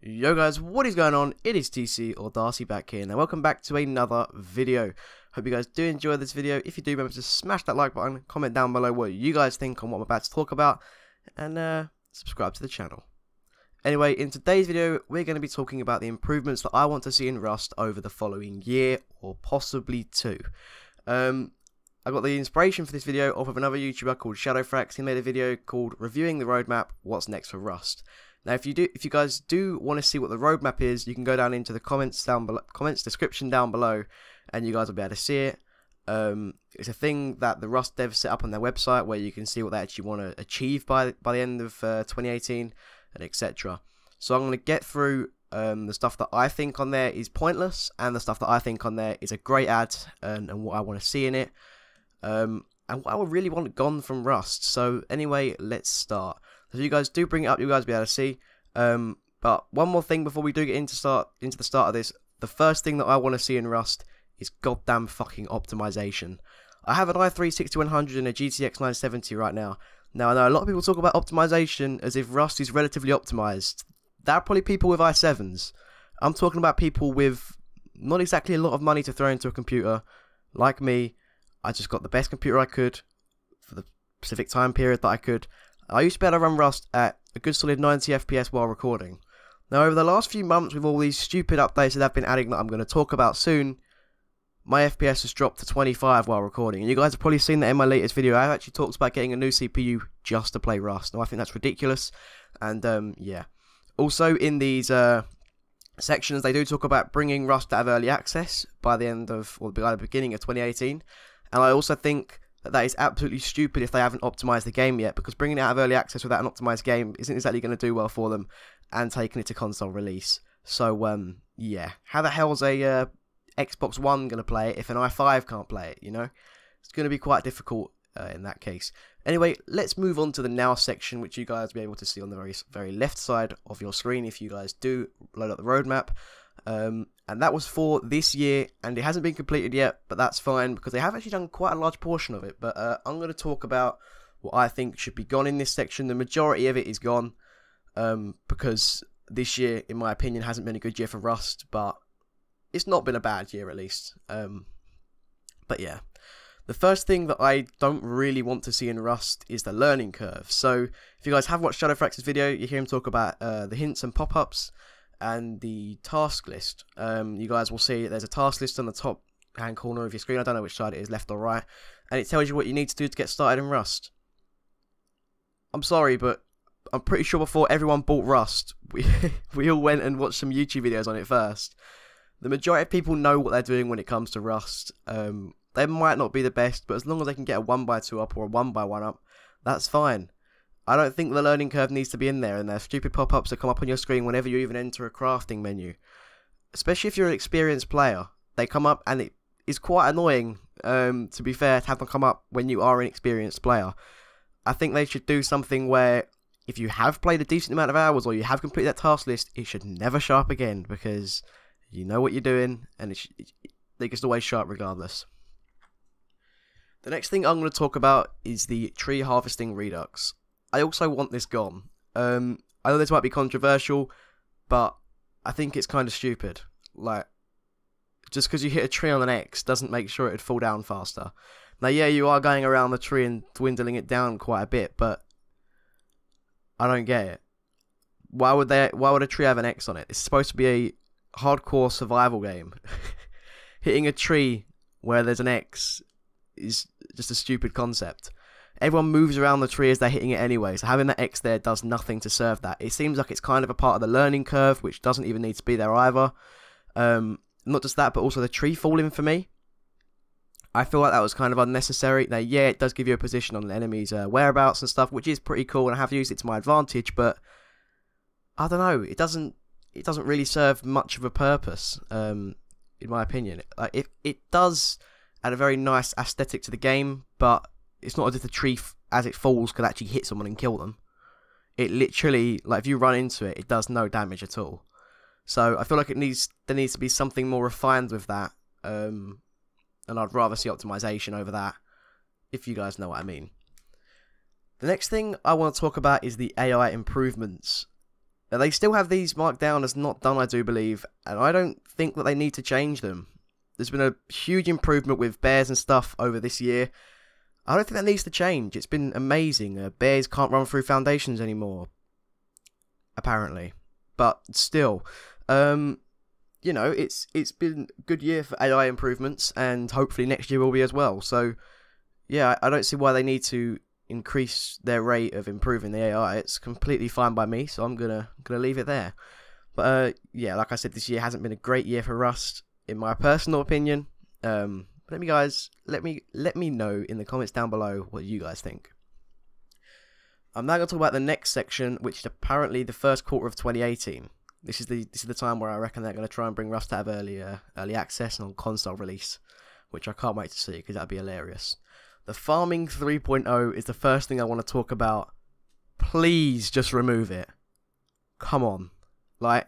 Yo guys, what is going on? It is TC or Darcy back here, and welcome back to another video. Hope you guys do enjoy this video. If you do, remember to smash that like button, comment down below what you guys think on what I'm about to talk about, and subscribe to the channel. Anyway, in today's video, we're going to be talking about the improvements that I want to see in Rust over the following year, or possibly two. I got the inspiration for this video off of another YouTuber called Shadowfrax. He made a video called Reviewing the Roadmap, What's Next for Rust. Now, if you guys do want to see what the roadmap is, you can go down into the comments description down below, and you guys will be able to see it. It's a thing that the Rust devs set up on their website where you can see what they actually want to achieve by the end of 2018, and etc. So I'm going to get through the stuff that I think on there is pointless, and the stuff that I think on there is a great ad, and what I want to see in it, and what I would really want gone from Rust. So anyway, let's start. So if you guys do bring it up, you guys will be able to see. But one more thing before we do get into the start of this, the first thing that I want to see in Rust is goddamn fucking optimization. I have an i3-6100 and a GTX 970 right now. Now, I know a lot of people talk about optimization as if Rust is relatively optimized. That are probably people with i7s. I'm talking about people with not exactly a lot of money to throw into a computer. Like me, I just got the best computer I could for the specific time period that I could. I used to be able to run Rust at a good solid 90 FPS while recording. Now, over the last few months, with all these stupid updates that I've been adding that I'm going to talk about soon, my FPS has dropped to 25 while recording. And you guys have probably seen that in my latest video. I actually talked about getting a new CPU just to play Rust. Now, I think that's ridiculous. And, yeah. Also, in these sections, they do talk about bringing Rust out of early access by the end of, or by the beginning of 2018. And I also think that is absolutely stupid if they haven't optimized the game yet, because bringing it out of early access without an optimized game isn't exactly going to do well for them, and taking it to console release. So, yeah. How the hell is a Xbox One going to play it if an i5 can't play it, you know? It's going to be quite difficult in that case. Anyway, let's move on to the Now section, which you guys will be able to see on the very left side of your screen if you guys do load up the roadmap. And that was for this year, and it hasn't been completed yet, but that's fine because they have actually done quite a large portion of it. But I'm going to talk about what I think should be gone in this section. The majority of it is gone because this year, in my opinion, hasn't been a good year for Rust, but it's not been a bad year at least. But yeah, the first thing that I don't really want to see in Rust is the learning curve. So if you guys have watched Shadowfrax's video, you hear him talk about the hints and pop-ups and the task list. You guys will see there's a task list on the top hand corner of your screen. I don't know which side it is, left or right, and it tells you what you need to do to get started in Rust. I'm sorry, but I'm pretty sure before everyone bought Rust, we all went and watched some YouTube videos on it first. The majority of people know what they're doing when it comes to Rust. They might not be the best, but as long as they can get a 1x2 up or a 1x1 up, that's fine. I don't think the learning curve needs to be in there, and there's stupid pop-ups that come up on your screen whenever you even enter a crafting menu. Especially if you're an experienced player. They come up, and it is quite annoying, to be fair, to have them come up when you are an experienced player. I think they should do something where, if you have played a decent amount of hours, or you have completed that task list, it should never show up again, because you know what you're doing, and they just always show up regardless. The next thing I'm going to talk about is the tree harvesting redux. I also want this gone. I know this might be controversial, but I think it's kind of stupid. Like, just because you hit a tree on an X doesn't make sure it'd fall down faster. Now, yeah, you are going around the tree and dwindling it down quite a bit, but I don't get it. Why would a tree have an X on it? It's supposed to be a hardcore survival game. Hitting a tree where there's an X is just a stupid concept. Everyone moves around the tree as they're hitting it anyway, so having that X there does nothing to serve that. It seems like it's kind of a part of the learning curve, which doesn't even need to be there either. Not just that, but also the tree falling for me. I feel like that was kind of unnecessary. Now, yeah, it does give you a position on the enemy's whereabouts and stuff, which is pretty cool, and I have used it to my advantage, but I don't know, it doesn't really serve much of a purpose, in my opinion. Like, it does add a very nice aesthetic to the game, but it's not as if the tree, as it falls, could actually hit someone and kill them. It literally, like, if you run into it, it does no damage at all. So I feel like there needs to be something more refined with that. And I'd rather see optimization over that, if you guys know what I mean. The next thing I want to talk about is the AI improvements. They still have these marked down as not done, I do believe, and I don't think that they need to change them. There's been a huge improvement with bears and stuff over this year. I don't think that needs to change. It's been amazing. Bears can't run through foundations anymore, apparently. But still, you know, it's been a good year for AI improvements, and hopefully next year will be as well. So, yeah, I don't see why they need to increase their rate of improving the AI. It's completely fine by me, so I'm gonna leave it there. But yeah, like I said, this year hasn't been a great year for Rust, in my personal opinion. Let me know in the comments down below what you guys think. I'm now going to talk about the next section, which is apparently the first quarter of 2018. This is the time where I reckon they're going to try and bring Rust out of early access and on console release, which I can't wait to see because that'd be hilarious. The farming 3.0 is the first thing I want to talk about. Please just remove it. Come on. Like,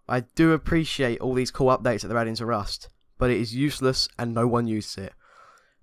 I do appreciate all these cool updates that they're adding to Rust, but it is useless and no one uses it.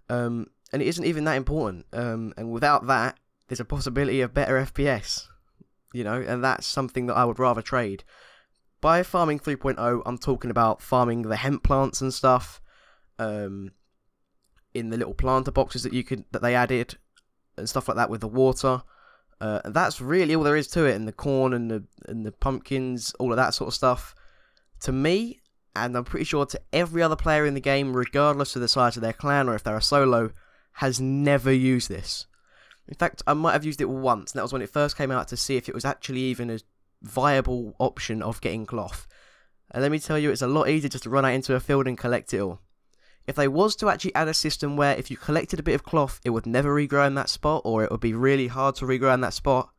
And it isn't even that important. And without that, there's a possibility of better FPS. You know, and that's something that I would rather trade. By farming 3.0, I'm talking about farming the hemp plants and stuff. In the little planter boxes that they added and stuff like that with the water. And that's really all there is to it. And the corn and the pumpkins, all of that sort of stuff. To me, and I'm pretty sure to every other player in the game, regardless of the size of their clan or if they're a solo, has never used this. In fact, I might have used it once, and that was when it first came out to see if it was actually even a viable option of getting cloth. And let me tell you, it's a lot easier just to run out into a field and collect it all. If they was to actually add a system where if you collected a bit of cloth, it would never regrow in that spot, or it would be really hard to regrow in that spot,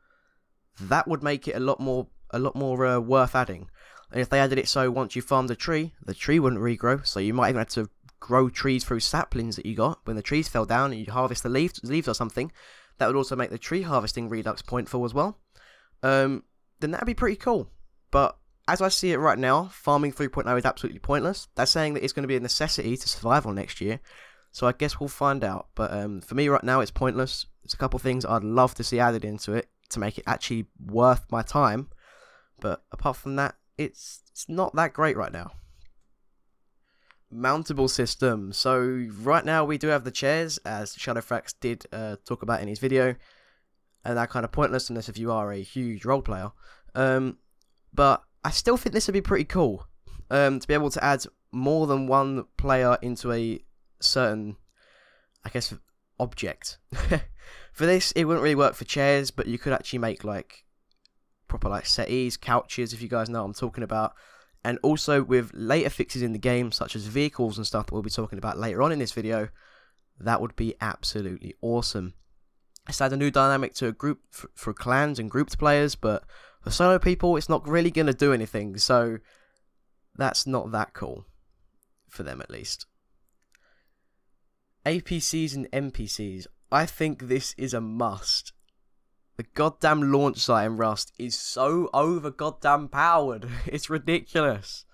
that would make it a lot more worth adding. And if they added it so once you farmed a tree, the tree wouldn't regrow, so you might even have to grow trees through saplings that you got when the trees fell down and you harvest the leaves or something. That would also make the tree harvesting redux pointful as well. Then that'd be pretty cool. But as I see it right now, farming 3.0 is absolutely pointless. They're saying that it's going to be a necessity to survival next year. So I guess we'll find out. But for me right now, it's pointless. There's a couple things I'd love to see added into it to make it actually worth my time. But apart from that, it's not that great right now. Mountable system. So right now we do have the chairs, as Shadowfrax did talk about in his video, and they're kind of pointless unless if you are a huge role player. But I still think this would be pretty cool to be able to add more than one player into a certain, I guess, object. For this, it wouldn't really work for chairs, but you could actually make like proper like settees, couches, if you guys know what I'm talking about. And also with later fixes in the game, such as vehicles and stuff that we'll be talking about later on in this video, that would be absolutely awesome. It's add a new dynamic to a group for clans and grouped players, but for solo people, it's not really going to do anything, so that's not that cool. For them, at least. APCs and NPCs. I think this is a must. The goddamn launch site in Rust is so over goddamn powered. It's ridiculous.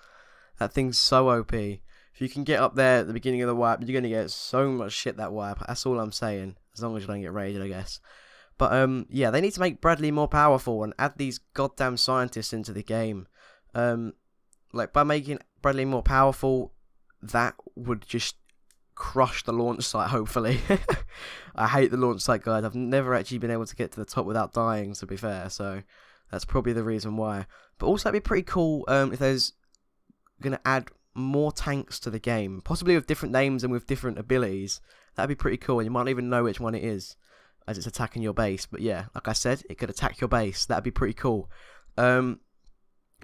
That thing's so OP. If you can get up there at the beginning of the wipe, you're going to get so much shit that wipe. That's all I'm saying. As long as you don't get raided, I guess. But, yeah, they need to make Bradley more powerful and add these goddamn scientists into the game. Like, by making Bradley more powerful, that would just crush the launch site, hopefully. I hate the launch site, guys. I've never actually been able to get to the top without dying, to be fair, so that's probably the reason why. But also, it'd be pretty cool if there's going to add more tanks to the game, possibly with different names and with different abilities. That'd be pretty cool, and you might not even know which one it is as it's attacking your base. But yeah, like I said, it could attack your base. That'd be pretty cool. Yeah,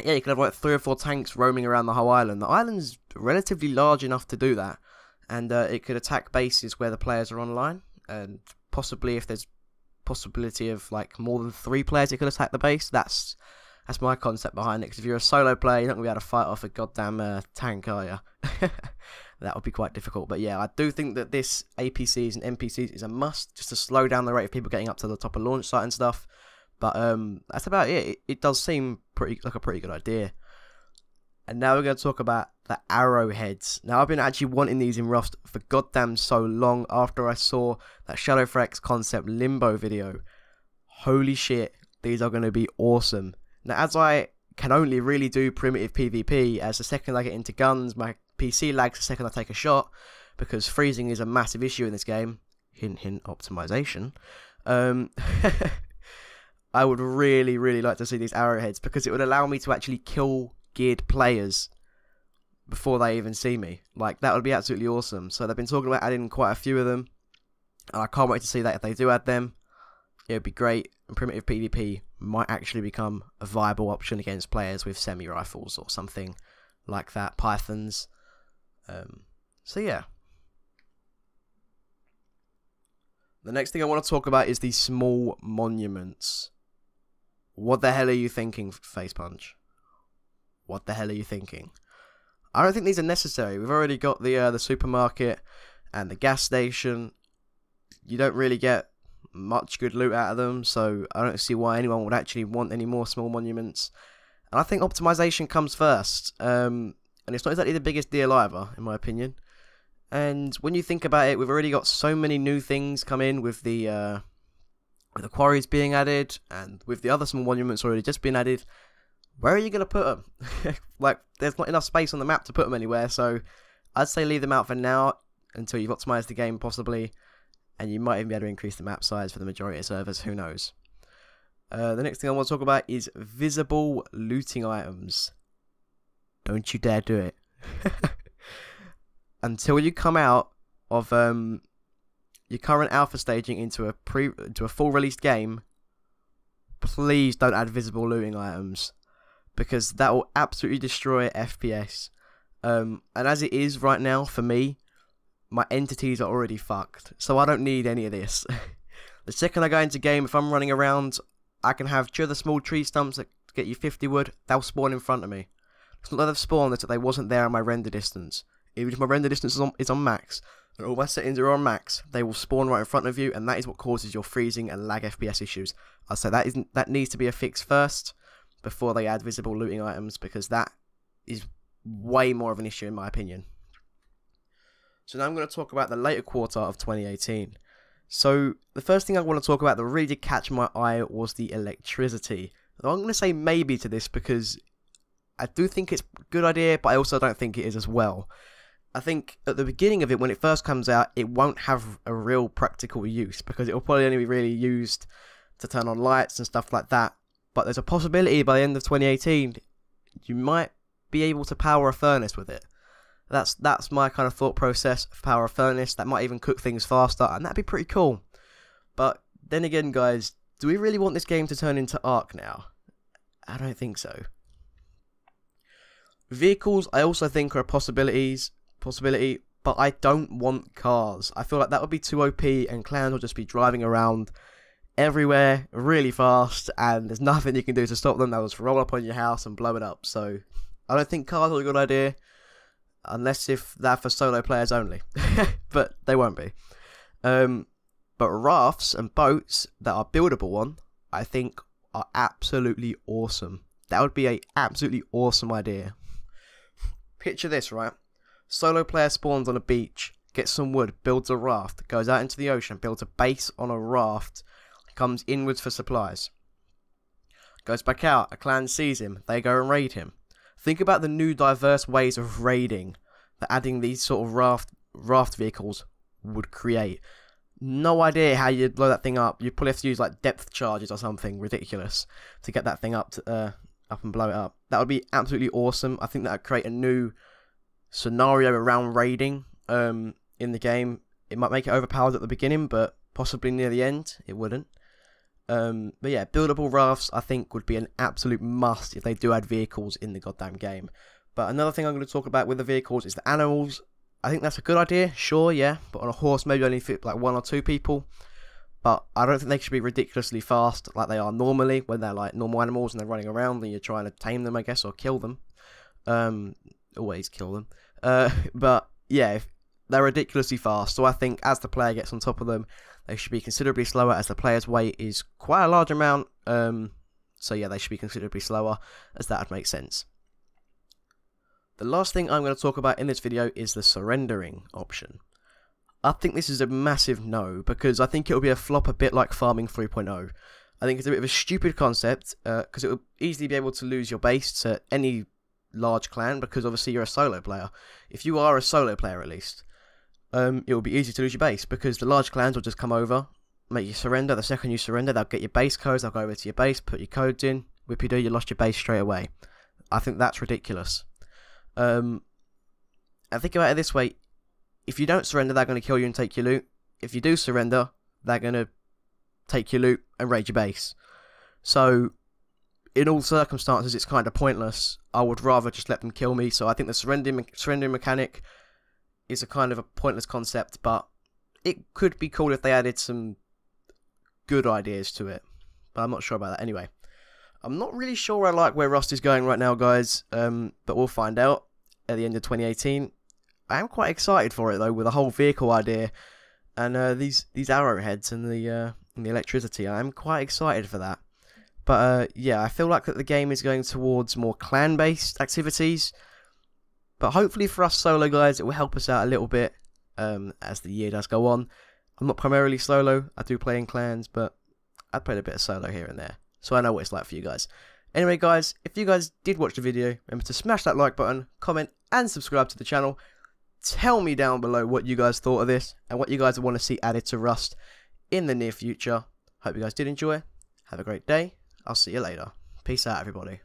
you could have like 3 or 4 tanks roaming around the whole island. The island's relatively large enough to do that. And it could attack bases where the players are online, and possibly if there's possibility of like more than 3 players, it could attack the base. That's my concept behind it. Because if you're a solo player, you're not gonna be able to fight off a goddamn tank, are you? That would be quite difficult. But yeah, I do think that this APCs and NPCs is a must, just to slow down the rate of people getting up to the top of launch site and stuff. But that's about it. It does seem like a pretty good idea. And now we're going to talk about the arrowheads. Now, I've been actually wanting these in Rust for goddamn so long after I saw that Shadowfrax concept Limbo video. Holy shit, these are going to be awesome. Now, as I can only really do primitive PvP, as the second I get into guns, my PC lags the second I take a shot, because freezing is a massive issue in this game. Hint, hint, optimization. I would really like to see these arrowheads, because it would allow me to actually kill geared players before they even see me. Like, that would be absolutely awesome. So they've been talking about adding quite a few of them, and I can't wait to see that if they do add them. It would be great, and primitive PvP might actually become a viable option against players with semi-rifles or something like that, pythons. So yeah. The next thing I want to talk about is these small monuments. What the hell are you thinking, Face Punch? What the hell are you thinking? I don't think these are necessary. We've already got the supermarket and the gas station. You don't really get much good loot out of them, so I don't see why anyone would actually want any more small monuments. And I think optimization comes first. And it's not exactly the biggest deal either, in my opinion. And when you think about it, we've already got so many new things come in with the quarries being added, and with the other small monuments already just been added. Where are you going to put them? Like, there's not enough space on the map to put them anywhere, so I'd say leave them out for now until you've optimized the game, possibly, and you might even be able to increase the map size for the majority of servers, who knows. The next thing I want to talk about is visible looting items. Don't you dare do it. Until you come out of your current alpha staging into a full released game, please don't add visible looting items, because that will absolutely destroy FPS. And as it is right now for me, my entities are already fucked, so I don't need any of this. The second I go into game, if I'm running around, I can have 2 of the small tree stumps that get you 50 wood. They'll spawn in front of me. It's not that they've spawned, it's that they wasn't there on my render distance. Even if my render distance is on max, and all my settings are on max, they will spawn right in front of you, and that is what causes your freezing and lag FPS issues. I'd say that needs to be a fix first, before they add visible looting items, because that is way more of an issue in my opinion. So now I'm going to talk about the later quarter of 2018. So the first thing I want to talk about that really did catch my eye was the electricity. Now, I'm going to say maybe to this, because I do think it's a good idea, but I also don't think it is as well. I think at the beginning of it, when it first comes out, it won't have a real practical use, because it will probably only be really used to turn on lights and stuff like that. But there's a possibility by the end of 2018, you might be able to power a furnace with it. That's my kind of thought process. Power a furnace, that might even cook things faster, and that'd be pretty cool. But then again, guys, do we really want this game to turn into Ark now? I don't think so. Vehicles, I also think, are a possibility, but I don't want cars. I feel like that would be too OP, and clans will just be driving around everywhere really fast, and there's nothing you can do to stop them. They'll just roll up on your house and blow it up. So I don't think cars are a good idea, unless if they're for solo players only. But they won't be. But rafts and boats that are buildable on, I think, are absolutely awesome. That would be an absolutely awesome idea. Picture this, right? Solo player spawns on a beach, gets some wood, builds a raft, goes out into the ocean, builds a base on a raft, comes inwards for supplies. Goes back out, a clan sees him, they go and raid him. Think about the new diverse ways of raiding that adding these sort of raft vehicles would create. No idea how you'd blow that thing up. You'd probably have to use like depth charges or something ridiculous to get that thing up and blow it up. That would be absolutely awesome. I think that would create a new scenario around raiding in the game. It might make it overpowered at the beginning, but possibly near the end it wouldn't. But yeah, buildable rafts I think would be an absolute must if they do add vehicles in the goddamn game. But another thing I'm going to talk about with the vehicles is the animals. I think that's a good idea, sure, yeah, but on a horse maybe only fit like 1 or 2 people. But I don't think they should be ridiculously fast like they are normally when they're like normal animals and they're running around and you're trying to tame them, I guess, or kill them. Always kill them. But yeah, they're ridiculously fast, so I think as the player gets on top of them, they should be considerably slower, as the player's weight is quite a large amount. So yeah, they should be considerably slower, as that would make sense. The last thing I'm going to talk about in this video is the surrendering option. I think this is a massive no, because I think it will be a flop a bit like Farming 3.0. I think it's a bit of a stupid concept because it will easily be able to lose your base to any large clan because obviously you're a solo player. If you are a solo player at least, it will be easy to lose your base because the large clans will just come over, make you surrender. The second you surrender, they'll get your base codes, they'll go over to your base, put your codes in, whippy-doo, you lost your base straight away. I think that's ridiculous. And think about it this way, if you don't surrender, they're going to kill you and take your loot. If you do surrender, they're going to take your loot and raid your base. So, in all circumstances, it's kind of pointless. I would rather just let them kill me. So I think the surrendering mechanic is a kind of a pointless concept, but it could be cool if they added some good ideas to it. But I'm not sure about that. Anyway, I'm not really sure I like where Rust is going right now, guys. But we'll find out at the end of 2018. I am quite excited for it though, with the whole vehicle idea and these arrowheads and the electricity. I'm quite excited for that. But yeah, I feel like that the game is going towards more clan-based activities. But hopefully for us solo guys, it will help us out a little bit as the year does go on. I'm not primarily solo. I do play in clans, but I played a bit of solo here and there. So I know what it's like for you guys. Anyway guys, if you guys did watch the video, remember to smash that like button, comment and subscribe to the channel. Tell me down below what you guys thought of this and what you guys want to see added to Rust in the near future. Hope you guys did enjoy. Have a great day. I'll see you later. Peace out, everybody.